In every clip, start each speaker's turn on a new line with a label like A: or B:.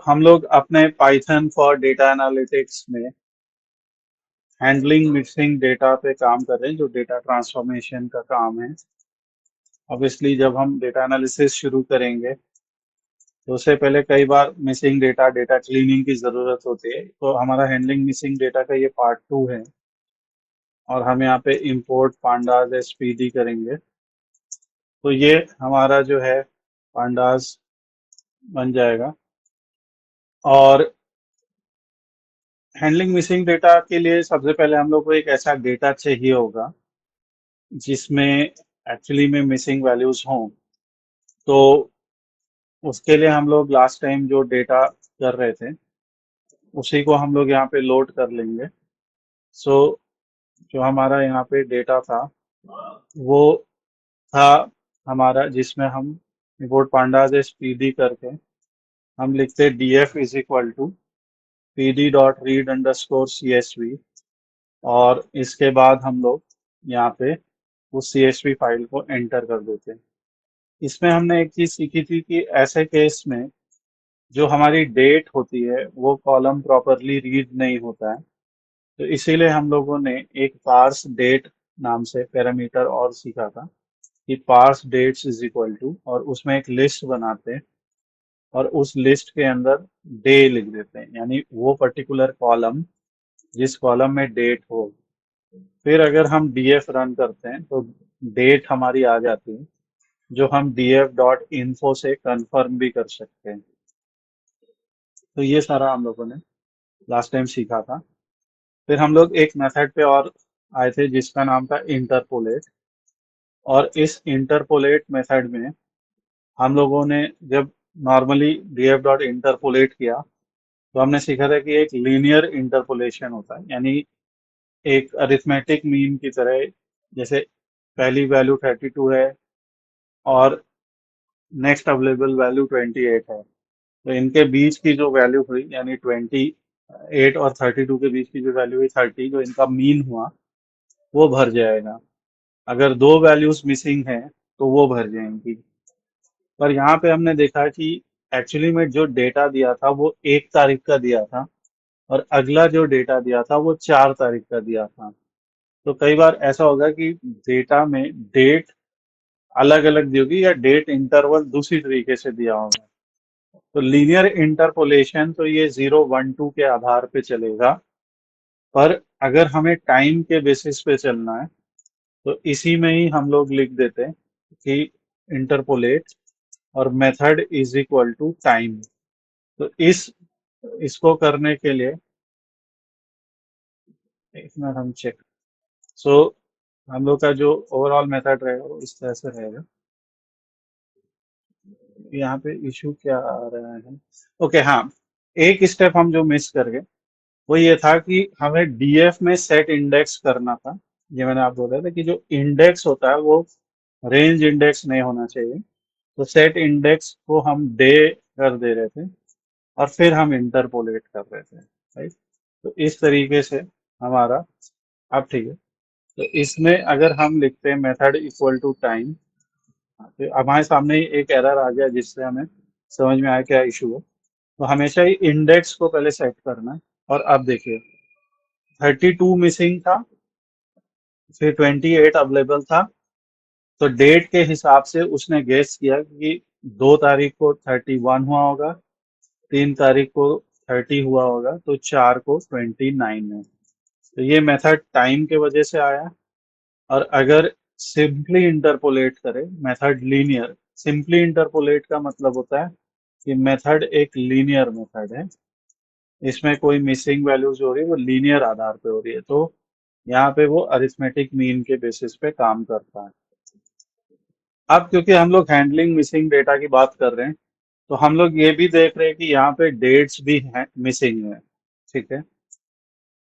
A: हम लोग अपने पाइथन फॉर डेटा एनालिटिक्स में हैंडलिंग मिक्सिंग डेटा पे काम कर रहे हैं, जो डेटा ट्रांसफॉर्मेशन का काम है। ऑब्वियसली जब हम डेटा एनालिसिस शुरू करेंगे तो उससे पहले कई बार मिसिंग डेटा डेटा क्लीनिंग की ज़रूरत होती है। तो हमारा हैंडलिंग मिसिंग डेटा का ये पार्ट 2 है और हम यहाँ पे इंपोर्ट पांडास एसपीडी करेंगे। तो ये हमारा जो है पांडास बन जाएगा। और हैंडलिंग मिसिंग डेटा के लिए सबसे पहले हम लोग को एक ऐसा डेटा चाहिए होगा जिसमें एक्चुअली में मिसिंग वैल्यूज हों। तो उसके लिए हम लोग लास्ट टाइम जो डेटा कर रहे थे उसी को हम लोग यहाँ पे लोड कर लेंगे। सो जो हमारा यहाँ पे डेटा था वो था हमारा, जिसमें हम import pandas as p d करके हम लिखते d f is equal to p d dot read underscore c s v. और इसके बाद हम लोग यहाँ पे उस सी एस वी फाइल को एंटर कर देते हैं। इसमें हमने एक चीज सीखी थी कि ऐसे केस में जो हमारी डेट होती है वो कॉलम प्रॉपरली रीड नहीं होता है। तो इसीलिए हम लोगों ने एक पार्स डेट नाम से पैरामीटर और सीखा था कि parse dates is equal to, और उसमें एक लिस्ट बनाते हैं और उस लिस्ट के अंदर डे लिख देते हैं, यानी वो पर्टिकुलर कॉलम जिस कॉलम में डेट हो। फिर अगर हम डीएफ रन करते हैं तो डेट हमारी आ जाती है, जो हम df डॉट इन्फो से कंफर्म भी कर सकते हैं। तो ये सारा हम लोगों ने लास्ट टाइम सीखा था। फिर हम लोग एक मेथड पे और आए थे जिसका नाम था इंटरपोलेट। और इस इंटरपोलेट मेथड में हम लोगों ने जब नॉर्मली df डॉट इंटरपोलेट किया तो हमने सीखा था कि एक लीनियर इंटरपोलेशन होता है, यानी एक अरिथमेटिक मीन की तरह। जैसे पहली वैल्यू 32 है और नेक्स्ट अवेलेबल वैल्यू 28 है, तो इनके बीच की जो वैल्यू हुई, यानी 28 और 32 के बीच की जो वैल्यू हुई 30, जो इनका मीन हुआ वो भर जाएगा। अगर दो वैल्यूज मिसिंग हैं तो वो भर जाएंगी। पर यहाँ पे हमने देखा कि एक्चुअली में जो डेटा दिया था वो 1 तारीख का दिया था और अगला जो डेटा दिया था वो 4 तारीख का दिया था। तो कई बार ऐसा होगा कि डेटा में डेट अलग अलग दी होगी या डेट इंटरवल दूसरी तरीके से दिया होगा। तो लीनियर इंटरपोलेशन तो ये 0 1 2 के आधार पे चलेगा। पर अगर हमें टाइम के बेसिस पे चलना है तो इसी में ही हम लोग लिख देते हैं कि इंटरपोलेट और method is equal to time. तो इसको करने के लिए एक मिनट हम चेक। सो हम लोग का जो ओवरऑल मेथड रहेगा वो इस तरह से रहेगा। यहाँ पे इशू क्या आ रहा है? ओके, हाँ, एक स्टेप हम जो मिस कर गए वो ये था कि हमें डीएफ में सेट इंडेक्स करना था। ये मैंने आप बोला था कि जो इंडेक्स होता है वो रेंज इंडेक्स नहीं होना चाहिए। तो सेट इंडेक्स को हम डे कर दे रहे थे और फिर हम इंटरपोलेट कर रहे थे, राइट। तो इस तरीके से हमारा अब ठीक है। तो इसमें अगर हम लिखते हैं मेथड इक्वल टू टाइम, तो हमारे सामने ही एक एरर आ गया जिससे हमें समझ में आया क्या इशू है। तो हमेशा ही इंडेक्स को पहले सेट करना है। और अब देखिए 32 मिसिंग था, फिर 28 अवेलेबल था। तो डेट के हिसाब से उसने गेस किया कि 2 तारीख को 31 हुआ होगा, 3 तारीख को 30 हुआ होगा, तो 4 को 29 है। तो ये मेथड टाइम के वजह से आया। और अगर सिंपली इंटरपोलेट करें, मेथड लीनियर, सिंपली इंटरपोलेट का मतलब होता है कि मेथड एक लीनियर मेथड है, इसमें कोई मिसिंग वैल्यू जो हो रही है वो लीनियर आधार पे हो रही है। तो यहाँ पे वो अरिथमेटिक मीन के बेसिस पे काम करता है। अब क्योंकि हम लोग हैंडलिंग मिसिंग डेटा की बात कर रहे हैं तो हम लोग ये भी देख रहे हैं कि यहाँ पे डेट्स भी हैं मिसिंग है, ठीक है।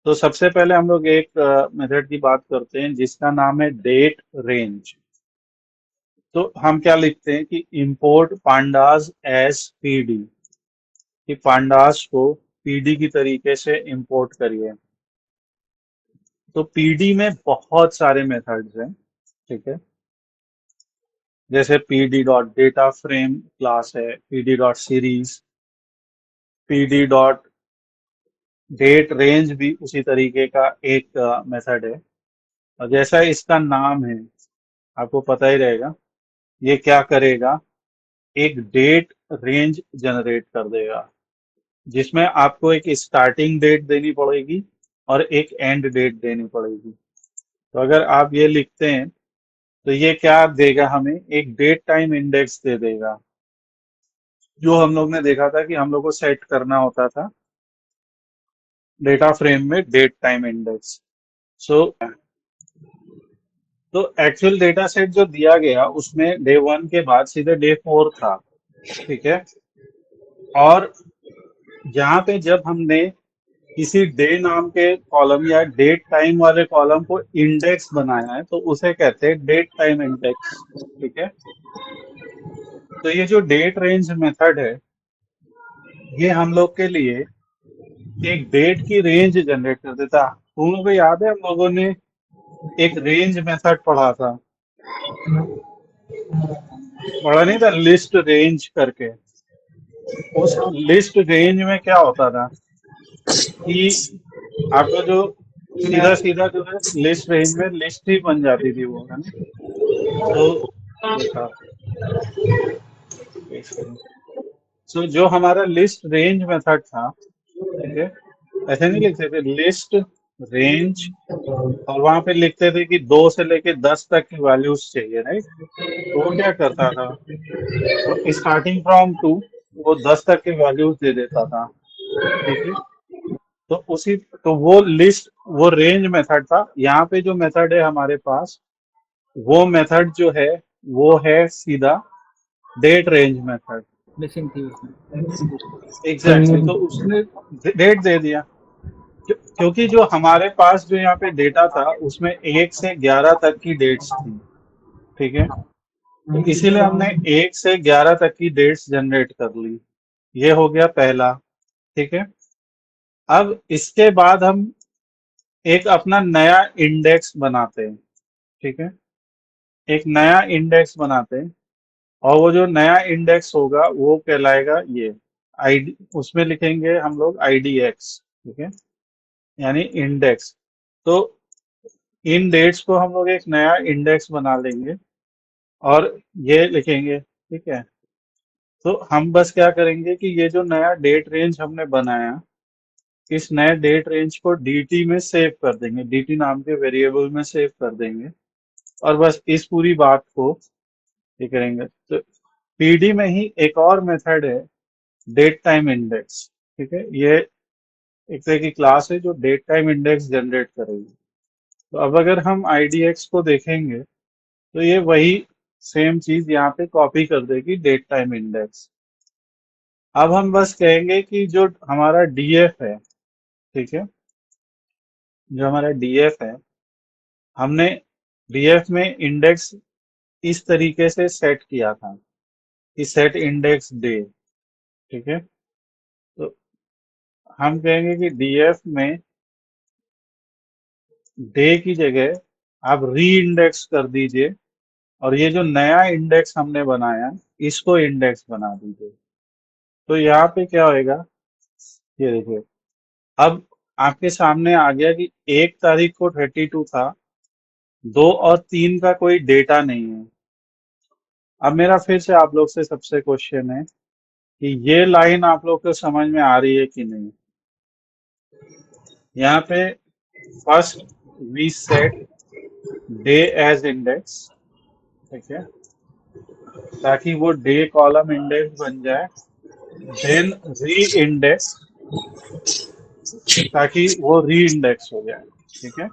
A: तो सबसे पहले हम लोग एक मेथड की बात करते हैं जिसका नाम है डेट रेंज। तो हम क्या लिखते हैं कि इंपोर्ट पांडास एज पीडी, कि पांडास को पीडी की तरीके से इंपोर्ट करिए। तो पीडी में बहुत सारे मेथड्स हैं, ठीक है। जैसे PD dot data frame class है, PD dot series, pd dot date range भी उसी तरीके का एक मेथड है। और जैसा इसका नाम है, आपको पता ही रहेगा, ये क्या करेगा, एक डेट रेंज जनरेट कर देगा, जिसमें आपको एक स्टार्टिंग डेट देनी पड़ेगी और एक एंड डेट देनी पड़ेगी। तो अगर आप ये लिखते हैं तो ये क्या देगा, हमें एक डेट टाइम इंडेक्स दे देगा, जो हम लोग ने देखा था कि हम लोग को सेट करना होता था डेटा फ्रेम में डेट टाइम इंडेक्स। सो तो एक्चुअल डेटा सेट जो दिया गया उसमें डे 1 के बाद सीधे डे 4 था। ठीक है। और यहाँ पे जब हमने किसी डे नाम के कॉलम या डेट टाइम वाले कॉलम को इंडेक्स बनाया है तो उसे कहते हैं डेट टाइम इंडेक्स। ठीक है। तो ये जो डेट रेंज मेथड है, ये हम लोग के लिए एक डेट की रेंज जनरेट कर देता। तुम लोगों को याद है, हम लोगों ने एक रेंज मेथड पढ़ा था, पढ़ा नहीं था, लिस्ट रेंज करके। उस लिस्ट रेंज में क्या होता था कि आपका जो सीधा सीधा जो है लिस्ट रेंज में लिस्ट ही बन जाती थी वो, है ना। तो ये था, सो जो हमारा लिस्ट रेंज मेथड था, ठीक है, ऐसे नहीं लिखते थे लिस्ट रेंज, और वहां पे लिखते थे कि 2 से लेके 10 तक की वैल्यूज चाहिए, राइट। तो वो क्या करता था, वो स्टार्टिंग फ्रॉम 2 वो 10 तक के वैल्यूज दे देता था। ठीक है। तो उसी तो वो लिस्ट, वो रेंज मेथड था। यहाँ पे जो मेथड है हमारे पास, वो मेथड जो है वो है सीधा डेट रेंज मेथड।
B: मिसिंग थी उसमें।
A: एग्जैक्टली तो उसने डेट दे दिया, क्योंकि जो हमारे पास जो यहाँ पे डेटा था उसमें 1 से 11 तक की डेट्स थी। ठीक है। तो इसीलिए हमने 1 से 11 तक की डेट्स जनरेट कर ली। ये हो गया पहला। ठीक है। अब इसके बाद हम एक अपना नया इंडेक्स बनाते हैं। ठीक है। एक नया इंडेक्स बनाते हैं, और वो जो नया इंडेक्स होगा वो कहलाएगा ये आईडी, उसमें लिखेंगे हम लोग IDX। ठीक है। यानी इंडेक्स। तो इन डेट्स को हम लोग एक नया इंडेक्स बना लेंगे और ये लिखेंगे। ठीक है। तो हम बस क्या करेंगे कि ये जो नया डेट रेंज हमने बनाया, इस नए डेट रेंज को DT में सेव कर देंगे, DT नाम के वेरिएबल में सेव कर देंगे, और बस इस पूरी बात को ये करेंगे। तो PD में ही एक और मेथड है, डेट टाइम इंडेक्स। ठीक है। ये एक तरह की क्लास है जो डेट टाइम इंडेक्स जनरेट करेगी। तो अब अगर हम IDX को देखेंगे तो ये वही सेम चीज यहाँ पे कॉपी कर देगी, डेट टाइम इंडेक्स। अब हम बस कहेंगे कि जो हमारा DF है, ठीक है, जो हमारा DF है, हमने DF में इंडेक्स इस तरीके से सेट किया था कि सेट इंडेक्स डे। ठीक है। तो हम कहेंगे कि DF में डे की जगह आप री इंडेक्स कर दीजिए, और ये जो नया इंडेक्स हमने बनाया इसको इंडेक्स बना दीजिए। तो यहाँ पे क्या होएगा, ये देखिए, अब आपके सामने आ गया कि 1 तारीख को 32 था, 2 और 3 का कोई डेटा नहीं है। अब मेरा फिर से आप लोग से सबसे क्वेश्चन है कि ये लाइन आप लोग को समझ में आ रही है कि नहीं। यहाँ पे first we set date as index, ठीक है, ताकि वो डे कॉलम इंडेक्स बन जाए। देन री इंडेक्स, ताकि वो री इंडेक्स हो जाए। ठीक है।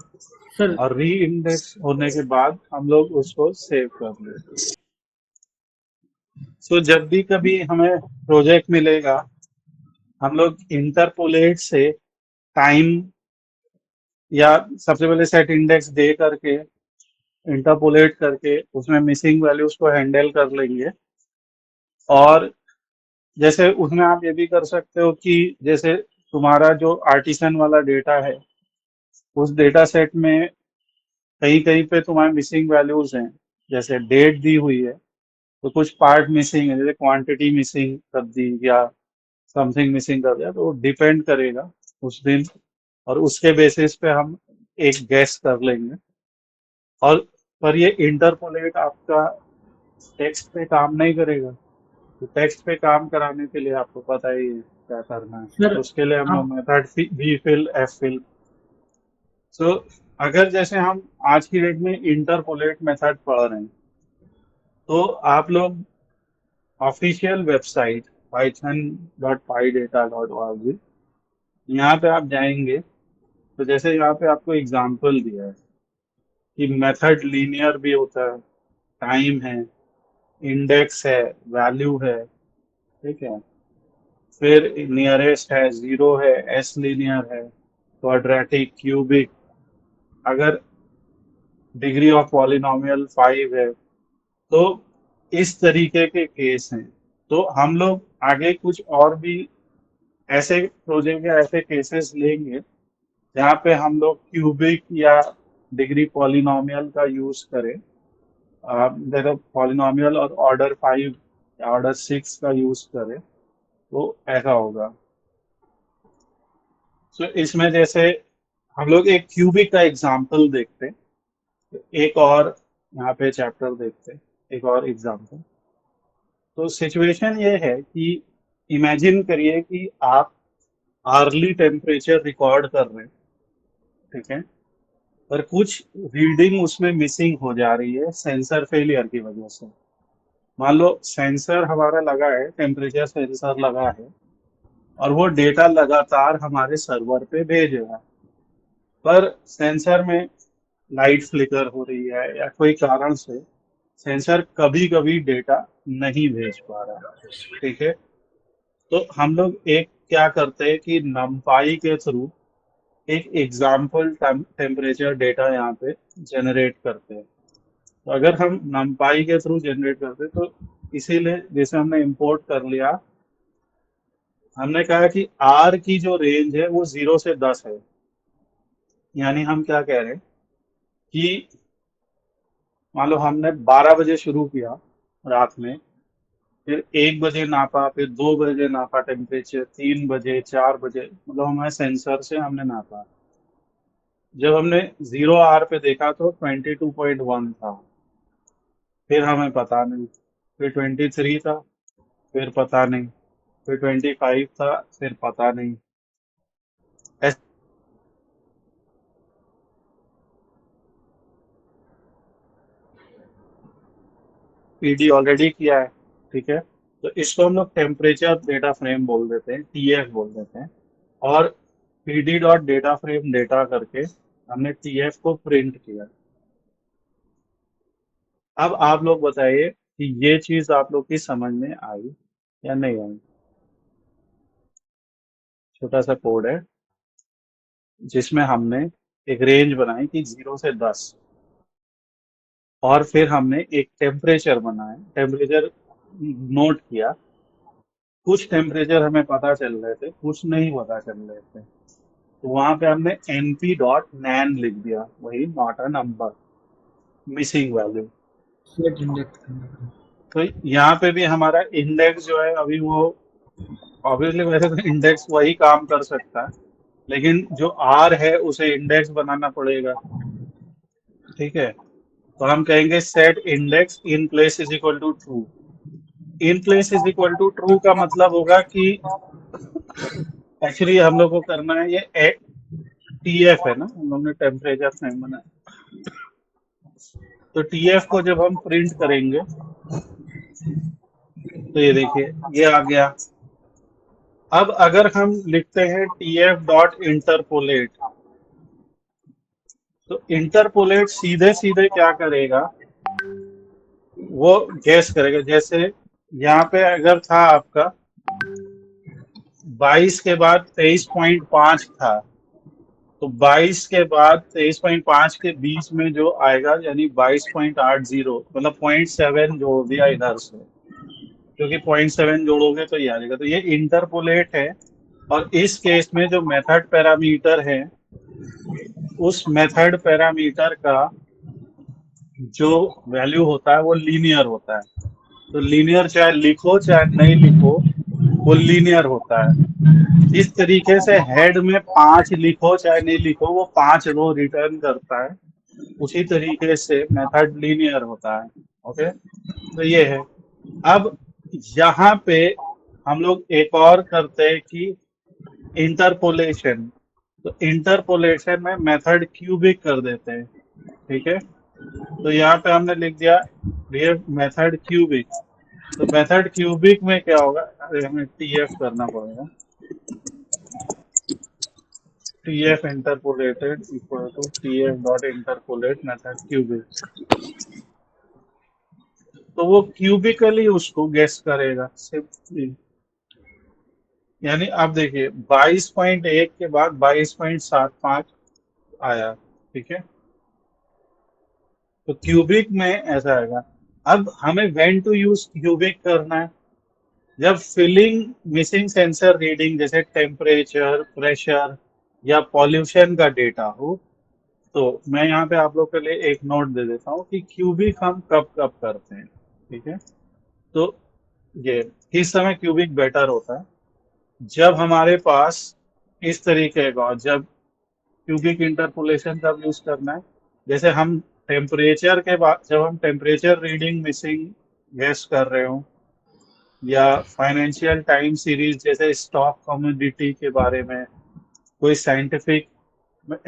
B: सर
A: और री इंडेक्स होने के बाद हम लोग उसको सेव कर लें। सो जब भी कभी हमें प्रोजेक्ट मिलेगा, हम लोग इंटरपोलेट से टाइम, या सबसे पहले सेट इंडेक्स दे करके इंटरपोलेट करके उसमें मिसिंग वैल्यूज को हैंडल कर लेंगे। और जैसे उसमें आप ये भी कर सकते हो कि जैसे तुम्हारा जो आर्टिसन वाला डेटा है, उस डेटा सेट में कहीं कहीं पे तुम्हारे मिसिंग वैल्यूज हैं, जैसे डेट दी हुई है तो कुछ पार्ट मिसिंग है, जैसे क्वांटिटी मिसिंग कर दी, या समथिंग मिसिंग कर दिया, तो वो डिपेंड करेगा उस दिन, और उसके बेसिस पे हम एक गैस कर लेंगे। और पर ये इंटरपोलेट आपका टेक्स्ट पे काम नहीं करेगा। तो टेक्स्ट पे काम कराने के लिए आपको पता ही है क्या करना है।
B: सर
A: तो उसके लिए हम लोग
B: आप
A: method bfill ffill. So अगर जैसे हम आज की डेट में इंटरपोलेट मेथड पढ़ रहे हैं, तो आप लोग ऑफिशियल वेबसाइट python.pydata.org, यहाँ पे आप जाएंगे, तो जैसे यहाँ पे आपको एग्जांपल दिया है कि मेथड लीनियर भी होता है, टाइम है, इंडेक्स है, वैल्यू है, ठीक है, फिर नियरेस्ट है, जीरो है, एस लीनियर है, क्वाड्रेटिक, क्यूबिक, अगर डिग्री ऑफ पॉलिनोमियल 5 है, तो इस तरीके के केस हैं। तो हम लोग आगे कुछ और भी ऐसे प्रोजेक्ट या ऐसे केसेस लेंगे जहाँ पे हम लोग क्यूबिक या डिग्री पॉलिनोमियल का यूज करें, जैसे पॉलिनोमियल और ऑर्डर 5 या ऑर्डर 6 का यूज करें, तो ऐसा होगा। तो इसमें जैसे हम लोग एक क्यूबिक का एग्जांपल देखते हैं, एक और यहाँ पे चैप्टर देखते हैं, एक और एग्जांपल। तो सिचुएशन ये है कि इमेजिन करिए कि आप आर्ली टेम्परेचर रिकॉर्ड कर रहे हैं, ठीक है, पर कुछ रीडिंग उसमें मिसिंग हो जा रही है सेंसर फेलियर की वजह से। मान लो सेंसर हमारा लगा है, टेम्परेचर सेंसर लगा है, और वो डेटा लगातार हमारे सर्वर पे भेज रहा है, पर सेंसर में लाइट फ्लिकर हो रही है या कोई कारण से सेंसर कभी कभी डेटा नहीं भेज पा रहा है, ठीक है। तो हम लोग एक क्या करते हैं कि नमपाई के थ्रू एक एग्जाम्पल टेम्परेचर डेटा यहाँ पे जनरेट करते हैं। तो अगर हम नमपाई के थ्रू जनरेट करते हैं, तो इसीलिए जैसे हमने इंपोर्ट कर लिया, हमने कहा कि आर की जो रेंज है वो 0 से 10 है। यानी हम क्या कह रहे हैं कि मान लो हमने 12 बजे शुरू किया रात में, फिर 1 बजे नापा, फिर 2 बजे नापा टेम्परेचर, 3 बजे, 4 बजे, मतलब हमारे सेंसर से हमने नापा। जब हमने 0 आर पे देखा तो 22.1 था, फिर हमें पता नहीं, फिर 23 था, फिर पता नहीं, फिर 25 था, फिर पता नहीं। पीडी ऑलरेडी किया है, ठीक है। तो इसको हम लोग टेम्परेचर डेटा फ्रेम बोल देते हैं, टीएफ बोल देते हैं। और PD dot data frame data करके हमने टीएफ को प्रिंट किया। अब आप लोग बताइए कि ये चीज आप लोग की समझ में आई या नहीं आई। छोटा सा कोड है जिसमें हमने एक रेंज बनाई कि 0 से 10, और फिर हमने एक टेम्परेचर बनाया, टेम्परेचर नोट किया। कुछ टेम्परेचर हमें पता चल रहे थे, कुछ नहीं पता चल रहे थे, तो वहां पे हमने np डॉट नैन लिख दिया, वही not a number, missing value.
B: Set index करने का।
A: तो यहाँ पे भी हमारा इंडेक्स जो है अभी वो, ऑब्वियसली वैसे तो इंडेक्स वही काम कर सकता है, लेकिन जो आर है उसे इंडेक्स बनाना पड़ेगा, ठीक है। तो हम कहेंगे set index in place is equal to true. In place is equal to true का मतलब होगा कि एक्चुअली हम लोग को करना है ये टीएफ है ना, हम लोग ने टेम्परेचर फ्रेम बनाया। तो टीएफ को जब हम प्रिंट करेंगे, तो ये देखिए ये आ गया। अब अगर हम लिखते हैं टीएफ डॉट इंटरपोलेट, तो इंटरपोलेट सीधे सीधे क्या करेगा, वो गैस करेगा। जैसे यहाँ पे अगर था आपका 22 के बाद 23.5 था, तो 22 के बाद 23.5 के बीच में जो आएगा, यानी 22.80, मतलब 0.7 जोड़ दिया इधर से, क्योंकि 0.7 जोड़ोगे तो ये आ जाएगा। तो ये इंटरपोलेट है। और इस केस में जो मेथड पैरामीटर है, उस मेथड पैरामीटर का जो वैल्यू होता है वो लीनियर होता है। तो लीनियर चाहे लिखो चाहे नहीं लिखो, वो लीनियर होता है। जिस तरीके से हेड में 5 लिखो चाहे नहीं लिखो वो 5 रो रिटर्न करता है, उसी तरीके से मेथड लीनियर होता है। ओके, तो ये है। अब यहाँ पे हम लोग एक और करते हैं कि इंटरपोलेशन। तो इंटरपोलेशन में मेथड क्यूबिक कर देते हैं। ठीक है, तो यहाँ पे हमने लिख दिया ये मेथड क्यूबिक। तो मेथड क्यूबिक में क्या होगा, अरे हमें टीएफ करना पड़ेगा। TF interpolated equal to TF dot interpolate method cubic. तो वो क्यूबिकली उसको गेस करेगा सिर्फ। यानी आप देखिए 22.1 के बाद 22.75 आया। ठीक है, तो क्यूबिक में ऐसा आएगा। अब हमें व्हेन टू यूज क्यूबिक करना है, जब फिलिंग मिसिंग सेंसर रीडिंग जैसे टेम्परेचर, प्रेशर या पॉल्यूशन का डेटा हो। तो मैं यहाँ पे आप लोग के लिए एक नोट दे देता हूँ कि क्यूबिक हम कब कब करते हैं। ठीक है, तो ये किस समय क्यूबिक बेटर होता है, जब हमारे पास इस तरीके का, जब क्यूबिक इंटरपोलेशन कब यूज करना है, जैसे हम टेम्परेचर के बाद, जब हम टेम्परेचर रीडिंग मिसिंग गेस कर रहे हो, या फाइनेंशियल टाइम सीरीज जैसे स्टॉक कमोडिटी के बारे में कोई साइंटिफिक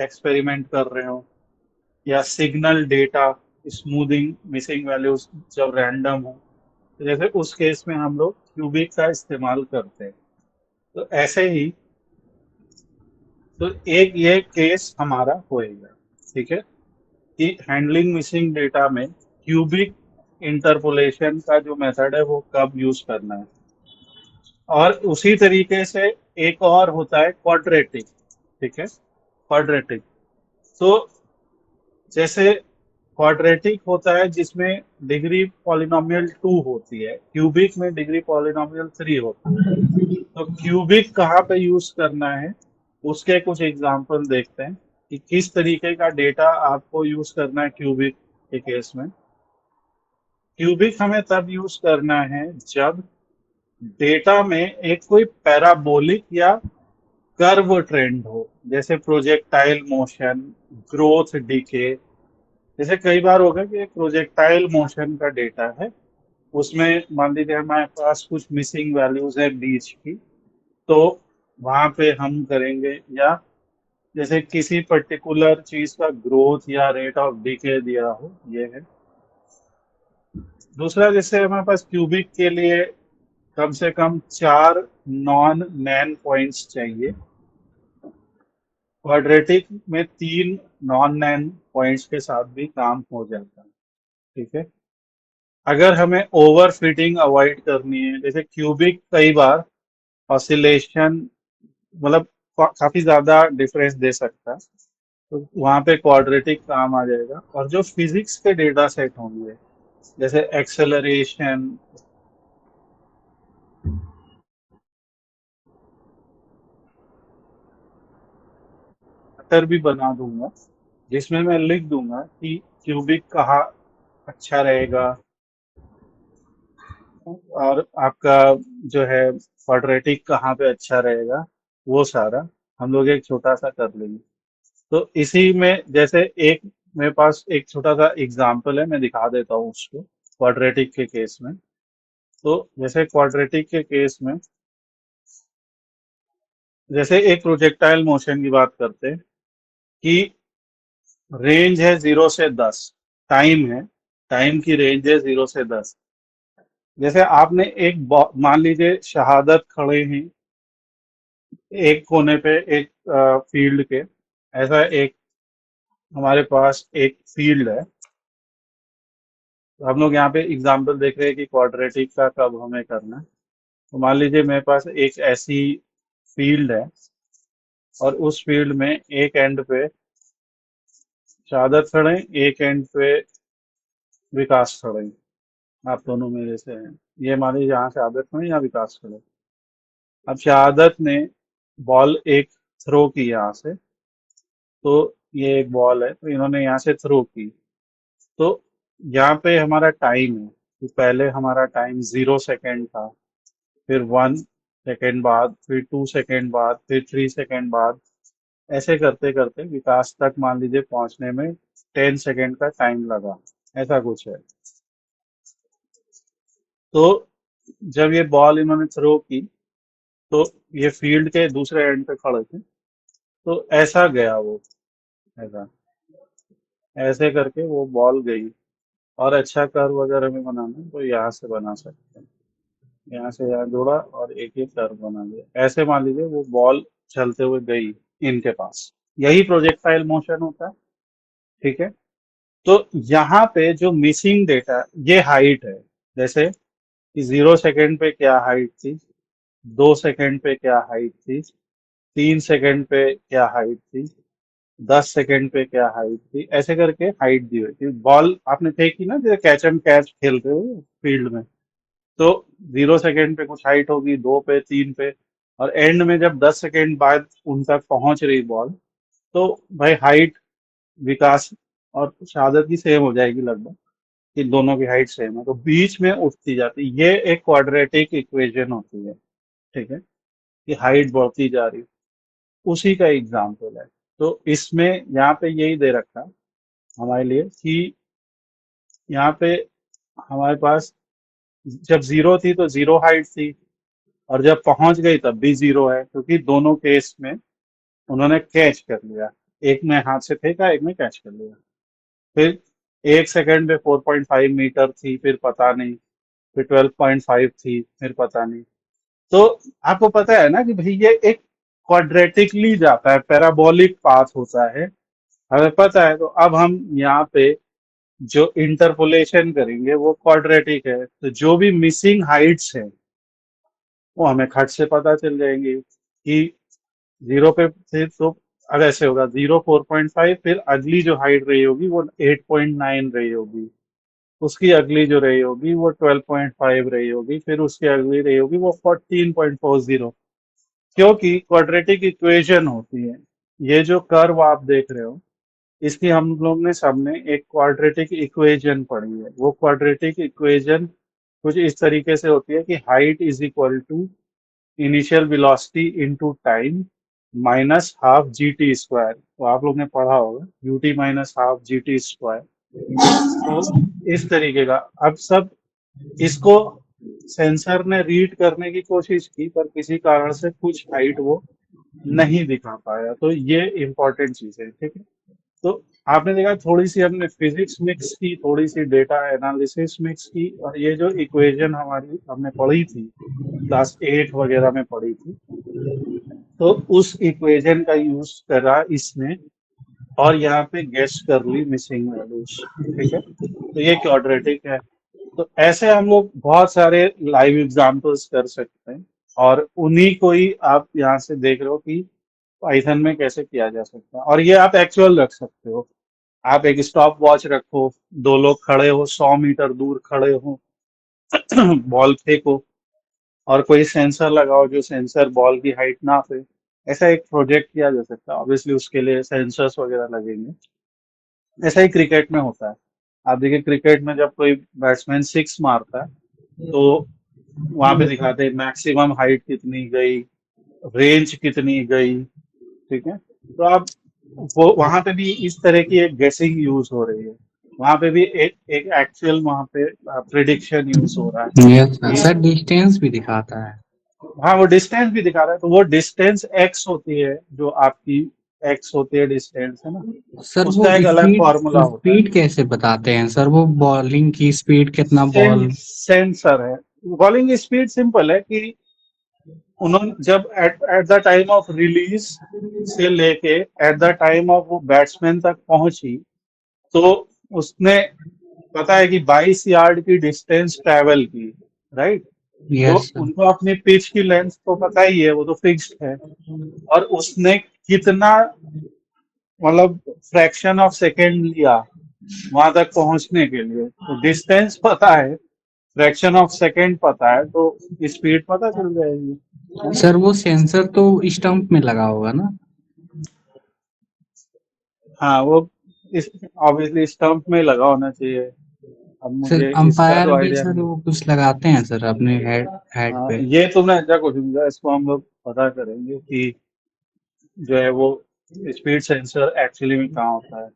A: एक्सपेरिमेंट कर रहे हो, या signal data smoothing missing values जब रैंडम हो, तो जैसे उस केस में हम लोग क्यूबिक का इस्तेमाल करते हैं। तो ऐसे ही, तो एक ये केस हमारा होएगा। ठीक है, कि हैंडलिंग मिसिंग डेटा में क्यूबिक इंटरपोलेशन का जो मेथड है वो कब यूज करना है। और उसी तरीके से एक और होता है क्वाड्रेटिक। ठीक है, क्वाड्रेटिक, तो जैसे क्वाड्रेटिक होता है जिसमें डिग्री पॉलिनोमियल 2 होती है, क्यूबिक में डिग्री पॉलिनोमियल 3 होती है। तो क्यूबिक कहाँ पे यूज करना है, उसके कुछ एग्जांपल देखते हैं कि किस तरीके का डेटा आपको यूज करना है क्यूबिक के केस में। क्यूबिक हमें तब यूज करना है जब डेटा में एक कोई पैराबोलिक या कर्व ट्रेंड हो, जैसे प्रोजेक्टाइल मोशन, ग्रोथ, डीके। जैसे कई बार होगा कि एक प्रोजेक्टाइल मोशन का डेटा है, उसमें मान लीजिए हमारे पास कुछ मिसिंग वैल्यूज है बीच की, तो वहां पे हम करेंगे, या जैसे किसी पर्टिकुलर चीज का ग्रोथ या रेट ऑफ डीके दिया हो, ये है। दूसरा, जैसे हमारे पास क्यूबिक के लिए कम से कम 4 नॉन नैन पॉइंट्स चाहिए, क्वाड्रेटिक में 3 नॉन नैन पॉइंट्स के साथ भी काम हो जाता है। ठीक है, अगर हमें ओवर फिटिंग अवॉइड करनी है, जैसे क्यूबिक कई बार ऑसिलेशन, मतलब काफी ज्यादा डिफरेंस दे सकता है, तो वहां पे क्वाड्रेटिक काम आ जाएगा। और जो फिजिक्स के डेटा सेट होंगे, जैसे एक्सेलरेशन, भी बना दूंगा, जिसमें मैं लिख दूंगा कि क्यूबिक कहाँ अच्छा रहेगा, और आपका जो है क्वाड्रेटिक कहाँ पे अच्छा रहेगा, वो सारा हम लोग एक छोटा सा कर लेंगे। तो इसी में जैसे एक, मेरे पास एक छोटा सा एग्जांपल है, मैं दिखा देता हूँ उसको क्वाड्रेटिक के केस में। तो जैसे क्वाड्रेटिक के केस में, जैसे एक प्रोजेक्टाइल मोशन की बात करते हैं कि रेंज है 0 से 10, टाइम है, टाइम की रेंज है 0 से 10। जैसे आपने एक मान लीजिए शहादत खड़े हैं एक कोने पे, एक फील्ड के, ऐसा एक हमारे पास एक फील्ड है। तो हम लोग यहाँ पे एग्जांपल देख रहे हैं कि क्वाड्रेटिक का कब हमें करना है। तो मान लीजिए मेरे पास एक ऐसी फील्ड है, और उस फील्ड में एक एंड पे शहादत खड़े हैं, एक एंड पे विकास खड़े हैं। आप दोनों मेरे से हैं, ये मान लीजिए यहाँ शहादत खड़े हैं, यहाँ विकास खड़े हैं। अब शहादत ने बॉल एक थ्रो की यहाँ से, तो ये एक बॉल है, तो इन्होंने यहाँ से थ्रो की। तो यहाँ पे हमारा टाइम है कि पहले हमारा टाइम 0 सेकेंड था, फिर 1, सेकेंड बाद, फिर 2 सेकेंड बाद, फिर 3 सेकेंड बाद, ऐसे करते करते विकास तक मान लीजिए पहुंचने में 10 सेकेंड का टाइम लगा, ऐसा कुछ है। तो जब ये बॉल इन्होंने थ्रो की, तो ये फील्ड के दूसरे एंड पे खड़े थे, तो ऐसा गया वो, ऐसा ऐसे करके वो बॉल गई। और अच्छा कर्व वगैरह में बनाना है तो यहाँ से बना सकते हैं, यहाँ से यहाँ जोड़ा और एक ही कर्व बना दिया, ऐसे मान लीजिए वो बॉल चलते हुए गई इनके पास। यही प्रोजेक्टाइल मोशन होता है, ठीक है। तो यहाँ पे जो मिसिंग डेटा, ये हाइट है, जैसे कि 0 सेकेंड पे क्या हाइट थी, 2 सेकेंड पे क्या हाइट थी, 3 सेकेंड पे क्या हाइट थी, 10 सेकेंड पे क्या हाइट थी, ऐसे करके हाइट दी हुई थी। बॉल आपने फेंकी ना, जैसे कैच एंड कैच खेलते हुए फील्ड में, तो 0 सेकेंड पे कुछ हाइट होगी, 2 पे, 3 पे, और एंड में जब 10 सेकेंड बाद उन तक पहुंच रही बॉल, तो भाई हाइट, विकास और शहादत की सेम हो जाएगी लगभग, कि दोनों की हाइट सेम है, तो बीच में उठती जाती है। ये एक क्वाड्रेटिक इक्वेशन होती है, ठीक है, कि हाइट बढ़ती जा रही है, उसी का एग्जाम्पल है। तो इसमें यहाँ पे यही दे रखा है हमारे लिए कि यहाँ पे हमारे पास जब जीरो थी तो जीरो हाइट थी, और जब पहुंच गई तब भी जीरो है, क्योंकि दोनों केस में उन्होंने कैच कर लिया, एक में हाथ से फेंका, एक में कैच कर लिया। फिर 1 सेकेंड में 4.5 मीटर थी, फिर पता नहीं, फिर 12.5 थी, फिर पता नहीं। तो आपको पता है ना कि भाई ये एक क्वाड्रेटिकली जाता है, पैराबोलिक पाथ होता है, हमें पता है। तो अब हम यहाँ पे जो इंटरपोलेशन करेंगे वो क्वाड्रेटिक है, तो जो भी मिसिंग हाइट्स है वो हमें खट से पता चल जाएंगी कि 0 पे थे तो अब ऐसे होगा, 0 4.5, फिर अगली जो हाइट रही होगी वो 8.9 रही होगी, उसकी अगली जो रही होगी वो 12.5 रही होगी, फिर उसकी अगली रही होगी वो 14.40, क्योंकि क्वाड्रेटिक इक्वेशन होती है। ये जो कर्व आप देख रहे हो, इसकी हम लोग ने सबने एक क्वाड्रेटिक इक्वेशन पढ़ी है। वो क्वाड्रेटिक इक्वेशन कुछ इस तरीके से होती है कि height is equal to initial velocity into time minus half g t square. तो आप लोग ने पढ़ा होगा u t minus half g t square. तो इस तरीके का, अब सब इसको सेंसर ने रीड करने की कोशिश की, पर किसी कारण से कुछ हाइट वो नहीं दिखा पाया, तो ये इंपॉर्टेंट चीज है, ठीक है। तो आपने देखा थोड़ी सी हमने फिजिक्स मिक्स की, थोड़ी सी डेटा एनालिसिस मिक्स की, और ये जो इक्वेशन हमारी हमने पढ़ी थी, क्लास 8 वगैरह में पढ़ी थी, तो उस इक्वेशन का यूज करा इसने, और यहाँ पे गेस कर ली मिसिंग वैल्यूज, ठीक है। तो ये क्वाड्रेटिक है। तो ऐसे हम लोग बहुत सारे लाइव एग्जांपल्स कर सकते हैं, और उन्हीं को ही आप यहाँ से देख रहे हो कि पाइथन में कैसे किया जा सकता है। और ये आप एक्चुअल रख सकते हो, आप एक स्टॉप वॉच रखो, दो लोग खड़े हो, 100 मीटर दूर खड़े हो, बॉल फेंको, और कोई सेंसर लगाओ जो सेंसर बॉल की हाइट नापे। ऐसा एक प्रोजेक्ट किया जा सकता है, ऑब्वियसली उसके लिए सेंसर्स वगैरह लगेंगे। ऐसा ही क्रिकेट में होता है। आप देखिए क्रिकेट में जब कोई बैट्समैन सिक्स मारता है, तो वहां पे दिखाते हैं मैक्सिमम हाइट कितनी गई, रेंज कितनी गई, ठीक है। तो आप वो वहां पे भी इस तरह की एक गेसिंग यूज हो रही है, वहां पे भी एक एक एक्चुअल वहां पे प्रिडिक्शन यूज हो रहा है
B: यस सर,
A: कि
B: सर डिस्टेंस भी दिखाता है।
A: हाँ, वो डिस्टेंस भी दिखा रहा है, तो वो डिस्टेंस एक्स होती है, जो आपकी एक्स होती है डिस्टेंस, है ना,
B: सर वो
A: उसका एक अलग
B: स्पीड
A: फॉर्मूला होता है।
B: स्पीड कैसे बताते हैं सर, वो बॉलिंग की स्पीड कितना बॉल।
A: सेंसर है। बॉलिंग स्पीड सिंपल है कि उन्होंने जब at the time of release से लेके एट द टाइम ऑफ वो बैट्समैन तक पहुंची, तो उसने पता है कि 22 यार्ड की डिस्टेंस ट्रेवल की, राइट। तो
B: यस सर।
A: उनको अपनी पिच की लेंथ तो पता ही है, वो तो फिक्स्ड है, और उसने कितना, मतलब फ्रैक्शन ऑफ सेकेंड लिया वहां तक पहुंचने के लिए, तो डिस्टेंस पता है, फ्रैक्शन ऑफ सेकेंड पता है, तो स्पीड पता चल जाएगी, है ना।
B: सर वो सेंसर तो स्टंप में लगा होगा ना।
A: हाँ, वो इस ऑब्वियसली स्टंप में लगा होना चाहिए। अब
B: सर
A: मुझे इसका
B: अंपायर
A: तो
B: भी
A: आइडिया
B: सर
A: नहीं।
B: वो कुछ लगाते हैं सर अपने हेड हेड
A: हाँ,
B: पे।
A: ये तुमने अच्छा क्वेश्चन किया, इसको हम लोग पता करेंगे कि जो है वो स्पीड सेंसर एक्चुअली में कहाँ होता है।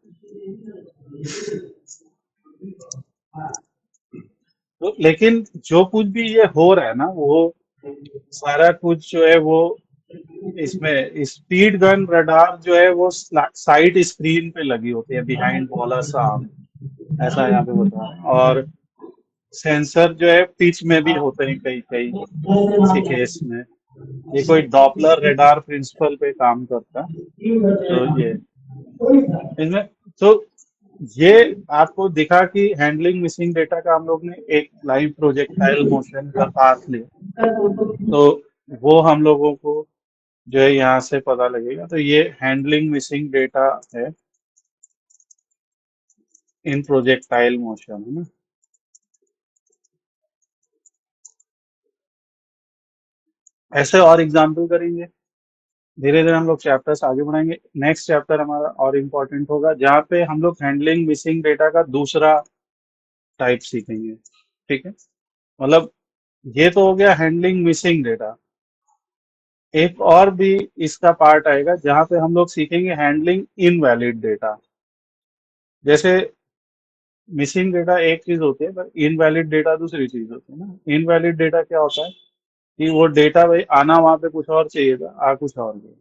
A: तो लेकिन जो कुछ भी ये हो रहा है ना, वो सारा कुछ जो है वो इसमें स्पीड गन रडार जो है वो साइड स्क्रीन पे लगी होती है, बिहाइंड बॉलर्स आर्म, ऐसा यहाँ पे बता रहे हैं। और सेंसर जो है पिच में भी होते हैं कई कई किसी केस में। ये कोई डॉपलर रेडार प्रिंसिपल पे काम करता है। तो ये इसमें, तो ये आपको दिखा कि हैंडलिंग मिसिंग डेटा का हम लोग ने एक लाइव प्रोजेक्टाइल मोशन का पाथ लिया। तो वो हम लोगों को जो है यहाँ से पता लगेगा। तो ये हैंडलिंग मिसिंग डेटा है इन प्रोजेक्टाइल मोशन, है ना। ऐसे और एग्जाम्पल करेंगे, धीरे धीरे हम लोग चैप्टर्स आगे बढ़ाएंगे। नेक्स्ट चैप्टर हमारा और इम्पोर्टेंट होगा, जहाँ पे हम लोग हैंडलिंग मिसिंग डेटा का दूसरा टाइप सीखेंगे। ठीक है, मतलब ये तो हो गया हैंडलिंग मिसिंग डेटा। एक और भी इसका पार्ट आएगा जहाँ पे हम लोग सीखेंगे हैंडलिंग इनवैलिड डेटा। जैसे मिसिंग डेटा एक चीज होती है, पर इनवैलिड डेटा दूसरी चीज होती है ना। इनवैलिड डेटा क्या होता है कि वो डेटा भाई आना वहां पे कुछ और चाहिए था, आ कुछ और गया।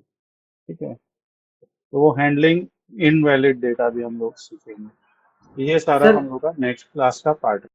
A: ठीक है, तो वो हैंडलिंग इनवैलिड डेटा भी हम लोग सीखेंगे। ये सारा
C: सर
A: हम लोग का नेक्स्ट क्लास का पार्ट है।